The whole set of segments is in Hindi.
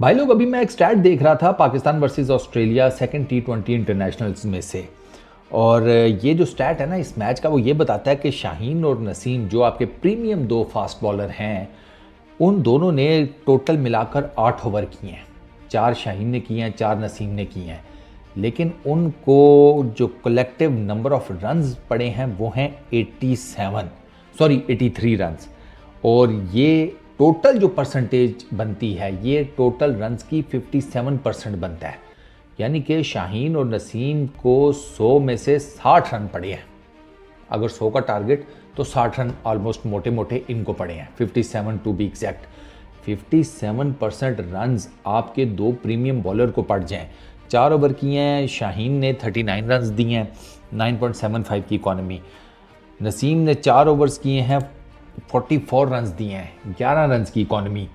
भाई लोग, अभी मैं एक स्टैट देख रहा था Pakistan versus Australia second T20 internationals में से। और ये जो स्टैट है ना इस मैच का, वो ये बताता है कि शाहीन और नसीम जो आपके प्रीमियम दो फास्ट बॉलर हैं, उन दोनों ने टोटल मिलाकर 8 ओवर किए हैं। 4 शाहीन ने किए हैं, 4 नसीम ने किए हैं। लेकिन उनको जो कलेक्टिव नंबर ऑफ रन्स पड़े हैं वो हैं 83 रन्स। और ये टोटल जो परसेंटेज बनती है, ये टोटल रन्स की 57% बनता है। यानी कि शाहीन और नसीम को 100 में से 60 रन पड़े हैं। अगर 100 का टारगेट तो 60 रन ऑलमोस्ट मोटे मोटे इनको पड़े हैं, 57 टू बी एग्जैक्ट। 57% रन्स आपके दो प्रीमियम बॉलर को पड़ जाएं। 4 ओवर किए हैं, शाहीन ने 39 रन्स दिए हैं, 9.75 की इकॉनमी। नसीम ने 4 ओवर्स किए हैं, 44 रन्स दिए हैं, 11 रन्स की इकॉनमी।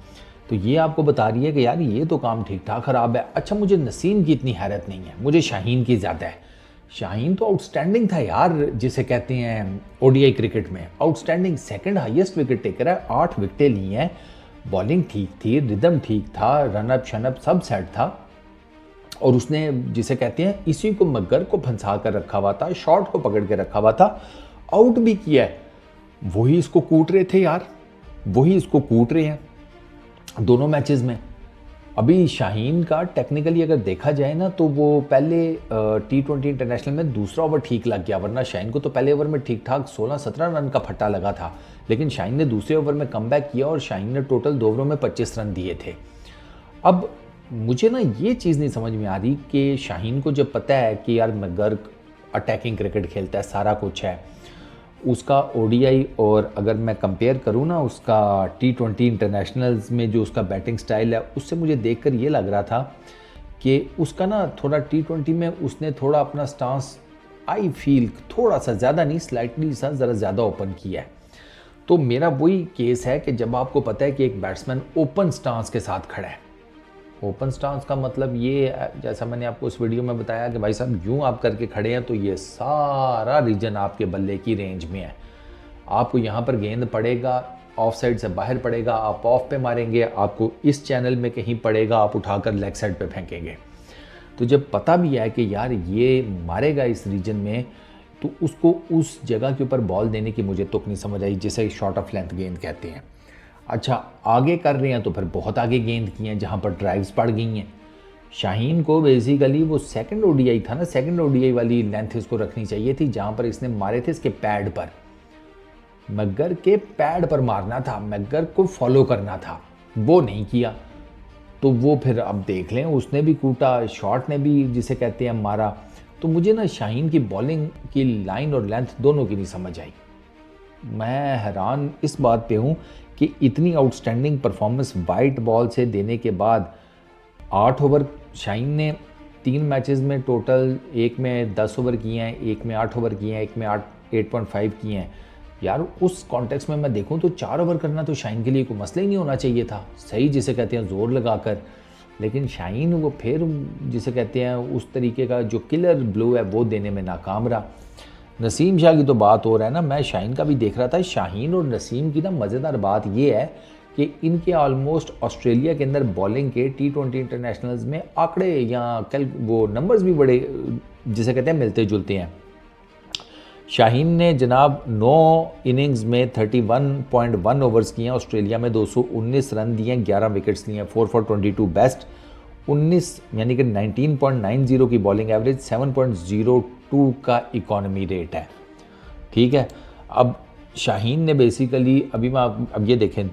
तो ये आपको बता रही है कि यार ये तो काम ठीक ठाक ख़राब है। अच्छा, मुझे नसीम की इतनी हैरत नहीं है, मुझे शाहीन की ज़्यादा है। शाहीन तो आउटस्टैंडिंग था यार, जिसे कहते हैं ओडीआई क्रिकेट में outstanding, second highest wicket taker है, 8 विकेटें ली हैं। बॉलिंग ठीक थी, रिदम ठीक था, रनअप शनअप सब सेट था। और उसने जिसे कहते हैं इसी को मगर को फंसा कर रखा हुआ था, शॉट को पकड़ के रखा हुआ था, आउट भी किया है। वही इसको कूट रहे थे यार, वही इसको कूट रहे हैं दोनों मैचेस में। अभी शाहीन का टेक्निकली अगर देखा जाए ना, तो वो पहले T20 इंटरनेशनल में दूसरा ओवर ठीक लग गया, वरना शाहीन को तो पहले ओवर में ठीक ठाक 16-17 रन का फट्टा लगा था। लेकिन शाहीन ने दूसरे ओवर में कमबैक किया और शाहीन ने टोटल 2 ओवरों में 25 रन दिए थे। अब मुझे ना ये चीज़ नहीं समझ में आ रही कि शाहीन को जब पता है कि यार मैकगर्क अटैकिंग क्रिकेट खेलता है, सारा कुछ है उसका ओडीआई, और अगर मैं कंपेयर करूँ ना उसका T20 इंटरनेशनल्स में जो उसका बैटिंग स्टाइल है, उससे मुझे देखकर ये लग रहा था कि उसका ना थोड़ा T20 में उसने थोड़ा अपना स्टांस, आई फील थोड़ा सा ज़्यादा नहीं, स्लाइटली सा ज़रा ज़्यादा ओपन किया है। तो मेरा वही केस है कि जब आपको पता है कि एक बैट्समैन ओपन स्टांस के साथ खड़ा है, ओपन स्टांस का मतलब ये, जैसा मैंने आपको उस वीडियो में बताया कि भाई साहब यूँ आप करके खड़े हैं तो ये सारा रीजन आपके बल्ले की रेंज में है। आपको यहाँ पर गेंद पड़ेगा, ऑफ साइड से बाहर पड़ेगा, आप ऑफ पे मारेंगे, आपको इस चैनल में कहीं पड़ेगा, आप उठाकर लेग साइड पे फेंकेंगे। तो जब पता भी है कि यार ये मारेगा इस रीजन में, तो उसको उस जगह के ऊपर बॉल देने की मुझे तुक नहीं समझ आई, जिसे शॉर्ट ऑफ लेंथ गेंद कहते हैं। अच्छा, आगे कर रहे हैं तो फिर बहुत आगे गेंद की हैं जहाँ पर ड्राइव्स पड़ गई हैं। शाहीन को बेसिकली वो सेकंड ओडीआई था ना, सेकंड ओडीआई वाली लेंथ इसको रखनी चाहिए थी, जहाँ पर इसने मारे थे इसके पैड पर, मैकगर के पैड पर मारना था, मैकगर को फॉलो करना था, वो नहीं किया। तो वो फिर अब देख लें, उसने भी कूटा, शॉट ने भी जिसे कहते हैं मारा। तो मुझे ना शाहीन की बॉलिंग की लाइन और लेंथ दोनों की नहीं समझ आई। मैं हैरान इस बात पे हूँ कि इतनी आउटस्टैंडिंग परफॉर्मेंस वाइट बॉल से देने के बाद 8 ओवर शाहीन ने 3 मैचेस में टोटल, एक में 10 ओवर किए हैं, एक में 8 ओवर किए हैं, एक में 8.5 किए हैं। यार उस कॉन्टेक्स्ट में मैं देखूं तो 4 ओवर करना तो शाहीन के लिए कोई मसला ही नहीं होना चाहिए था, सही जिसे कहते हैं ज़ोर लगाकर। लेकिन शाहीन वो फिर जिसे कहते हैं उस तरीके का जो किलर ब्लो है वो देने में नाकाम रहा। नसीम शाह की तो बात हो रहा है ना, मैं शाहीन का भी देख रहा था। शाहीन और नसीम की ना मज़ेदार बात ये है कि इनके ऑलमोस्ट ऑस्ट्रेलिया के अंदर बॉलिंग के T20 इंटरनेशनल्स में आंकड़े या कल वो नंबर्स भी बड़े जिसे कहते हैं मिलते जुलते हैं। शाहीन ने जनाब 9 इनिंग्स में 31.1 ओवर्स किए हैं, ऑस्ट्रेलिया में 219 रन दिए हैं, 11 विकेट्स लिए हैं, 4 for 22 बेस्ट, 19 यानी कि 19.90 की बॉलिंग एवरेज, 7.02 का इकॉनमी रेट है। ठीक है, अब शाहीन ने बेसिकली अब ये देखें,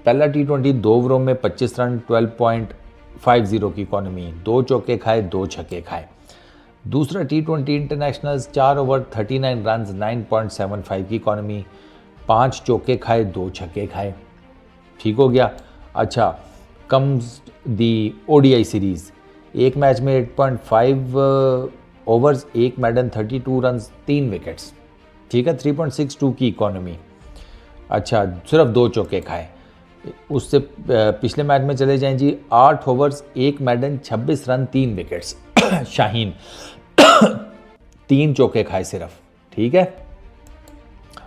पहला T20 2 ओवरों में 25 रन, 12.50 की इकॉनमी, 2 चौके खाए, 2 छक्के खाए। दूसरा T20 इंटरनेशनल्स 4 ओवर 39 रन, 9.75 की इकॉनमी, 5 चौके खाए, 2 छक्के खाए। ठीक हो गया। अच्छा, कम्स दी ओडीआई सीरीज़, एक मैच में 8.5 ओवर्स, एक मैडन 32 रन, 3 विकेट्स। ठीक है, 3.62 की इकॉनमी। अच्छा, सिर्फ 2 चौके खाए। उससे पिछले मैच में चले जाएं जी, 8 ओवर्स, एक मैडन, 26 रन, 3 विकेट्स। शाहीन 3 चौके खाए सिर्फ। ठीक है,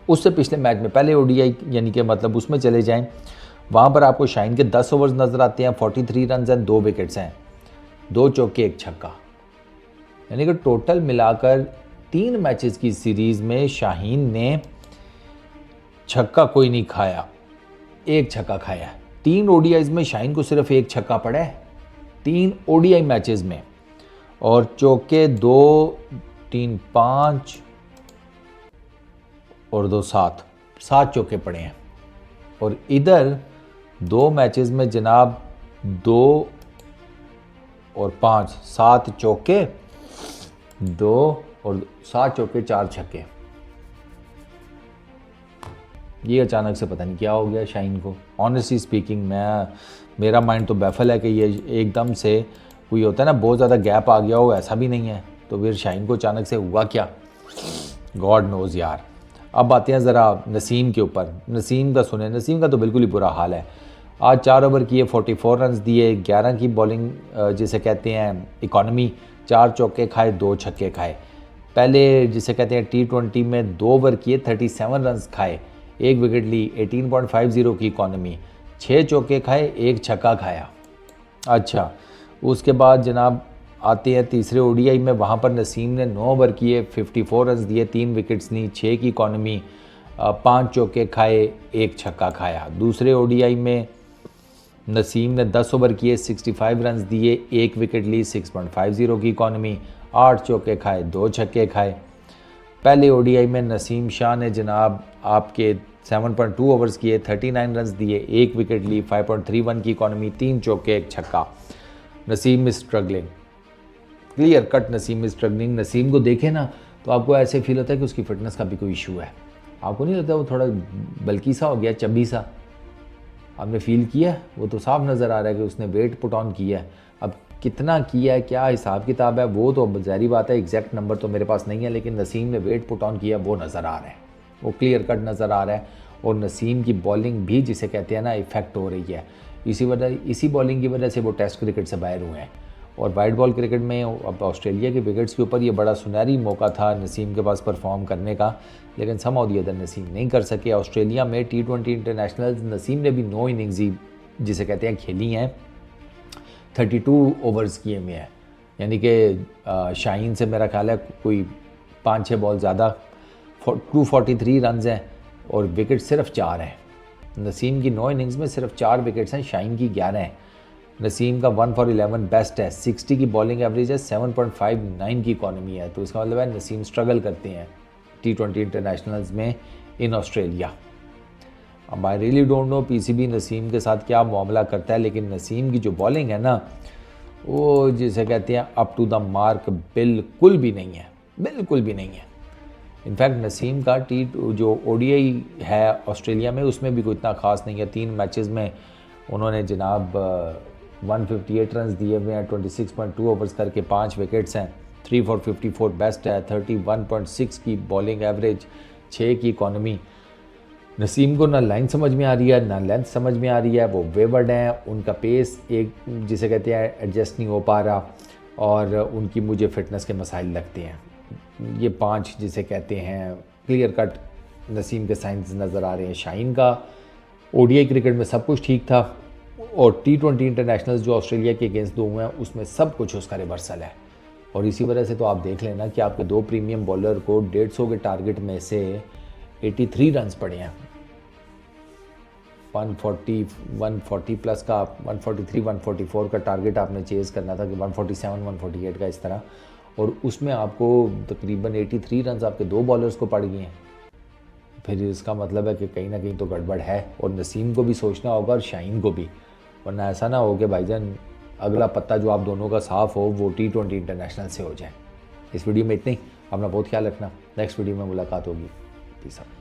उससे पिछले मैच में पहले ओडीआई यानी कि मतलब उसमें चले जाएं, वहाँ पर आपको शाहीन के 10 ओवर्स नज़र आते हैं, 43 रन एंड 2 विकेट्स हैं, 2 चौके 1 छक्का। यानी कि टोटल मिलाकर 3 मैचेस की सीरीज़ में शाहीन ने छक्का कोई नहीं खाया, 1 छक्का खाया। 3 ओडीआईज में शाहीन को सिर्फ 1 छक्का पड़ा है, 3 ओडीआई मैचेस में, और चौके 2, 3, 5 और 2, 7 चौके पड़े हैं। और इधर 2 मैचेस में जनाब 2 और 5, 7 चौके, 2 और 7 चौके 4 छक्के। ये अचानक से पता नहीं क्या हो गया शाहीन को। ऑनेस्टली स्पीकिंग मेरा माइंड तो बैफल है कि ये एकदम से कोई होता है ना, बहुत ज़्यादा गैप आ गया हो, ऐसा भी नहीं है। तो फिर शाहीन को अचानक से हुआ क्या, गॉड नोज़ यार। अब आते हैं ज़रा नसीम के ऊपर। नसीम का सुने, नसीम का तो बिल्कुल ही बुरा हाल है। आज 4 ओवर किए, 44 रन दिए, 11 की बॉलिंग जिसे कहते हैं इकॉनमी, 4 चौके खाए, 2 छक्के खाए। पहले जिसे कहते हैं T20 में 2 ओवर किए, 37 रन खाए, 1 विकेट ली, 18.50 की इकॉनमी, 6 चौके खाए, 1 छक्का खाया। अच्छा, उसके बाद जनाब आते हैं तीसरे ओडीआई में। वहाँ पर नसीम ने 9 ओवर किए, 54 रन दिए, 3 विकेट्स ली, 6 की इकॉनमी, 5 चौके खाए, 1 छक्का खाया। दूसरे ओडीआई में नसीम ने 10 ओवर किए, 65 रन दिए, 1 विकेट ली, 6.50 की इकॉनमी, 8 चौके खाए, 2 छक्के खाए। पहले ओडीआई में नसीम शाह ने जनाब आपके 7.2 ओवर्स किए, 39 रन दिए, 1 विकेट ली, 5.31 की इकॉनमी, 3 चौके 1 छक्का। Naseem is struggling, clear cut Naseem is struggling. Naseem को देखे ना तो आपको ऐसे फील होता है कि उसकी फिटनेस का भी कोई इशू है। आपको नहीं लगता वो थोड़ा बल्कि सा हो गया, चब्बी सा? आपने फील किया? वो तो साफ नज़र आ रहा है कि उसने वेट पुट ऑन किया है। अब कितना किया है, क्या हिसाब किताब है, वो तो ज़ाहिर बात है, एग्जैक्ट नंबर तो मेरे पास नहीं है, लेकिन नसीम ने वेट पुट ऑन किया वो नज़र आ रहा है, वो क्लियर कट नज़र आ रहा है। और नसीम की बॉलिंग भी जिसे कहते हैं ना इफ़ेक्ट हो रही है। इसी बॉलिंग की वजह से वो टेस्ट क्रिकेट से बाहर हुए हैं। और वाइट बॉल क्रिकेट में अब ऑस्ट्रेलिया के विकेट्स के ऊपर ये बड़ा सुनहरी मौका था नसीम के पास परफॉर्म करने का, लेकिन समहाउ द अदर नसीम नहीं कर सके। ऑस्ट्रेलिया में T20 इंटरनेशनल नसीम ने भी 9 इनिंग्स ही जिसे कहते हैं खेली हैं, 32 ओवर्स किए में है। यानी कि शाहीन से मेरा ख्याल है कोई 5-6 बॉल ज़्यादा, 243 रन हैं और विकेट सिर्फ 4 हैं। नसीम की 9 इनिंग्स में सिर्फ 4 विकेट्स हैं, शाहीन की 11 हैं। नसीम का 1 for 11 बेस्ट है, 60 की बॉलिंग एवरेज है, 7.59 की इकॉनमी है। तो इसका मतलब है नसीम स्ट्रगल करते हैं T20 इंटरनेशनल्स में इन ऑस्ट्रेलिया। अब I really don't know PCB Naseem के साथ क्या मामला करता है, लेकिन नसीम की जो बॉलिंग है ना वो जिसे कहते हैं अप टू द मार्क बिल्कुल भी नहीं है, बिल्कुल भी नहीं है। इनफैक्ट नसीम का जो ओडीआई है ऑस्ट्रेलिया में उसमें भी कोई इतना ख़ास नहीं है। 3 मैचेस में उन्होंने जनाब 158 रन दिए हुए हैं, 26.2 ओवर्स करके, 5 विकेट्स हैं, 3 for 54 बेस्ट है, 31.6 की बॉलिंग एवरेज, 6 की इकॉनमी। नसीम को ना लाइन समझ में आ रही है ना लेंथ समझ में आ रही है, वो वेवर्ड हैं, उनका पेस एक जिसे कहते हैं एडजस्ट नहीं हो पा रहा, और उनकी मुझे फिटनेस के मसाइल लगते हैं। ये 5 जिसे कहते हैं क्लियर कट नसीम के साइंस नज़र आ रहे हैं। शाहीन का ओडीआई क्रिकेट में सब कुछ ठीक था, और T20 इंटरनेशनल्स जो ऑस्ट्रेलिया के अगेंस्ट 2 हुए हैं उसमें सब कुछ उसका रिवर्सल है। और इसी वजह से तो आप देख लेना कि आपके 2 प्रीमियम बॉलर को 150 के टारगेट में से 83 रन पड़े हैं। 140 प्लस का 143 144 का टारगेट आपने चेज़ करना था कि 147 148 का इस तरह, और उसमें आपको तकरीबन 83 रन आपके 2 बॉलर्स को पड़ गए हैं। फिर इसका मतलब है कि कहीं ना कहीं तो गड़बड़ है, और नसीम को भी सोचना होगा और शाहीन को भी, वरना ऐसा ना हो कि भाईजान अगला पत्ता जो आप दोनों का साफ़ हो वो T20 इंटरनेशनल से हो जाए। इस वीडियो में इतना ही, अपना बहुत ख्याल रखना। नेक्स्ट वीडियो में मुलाकात होगी। Peace out.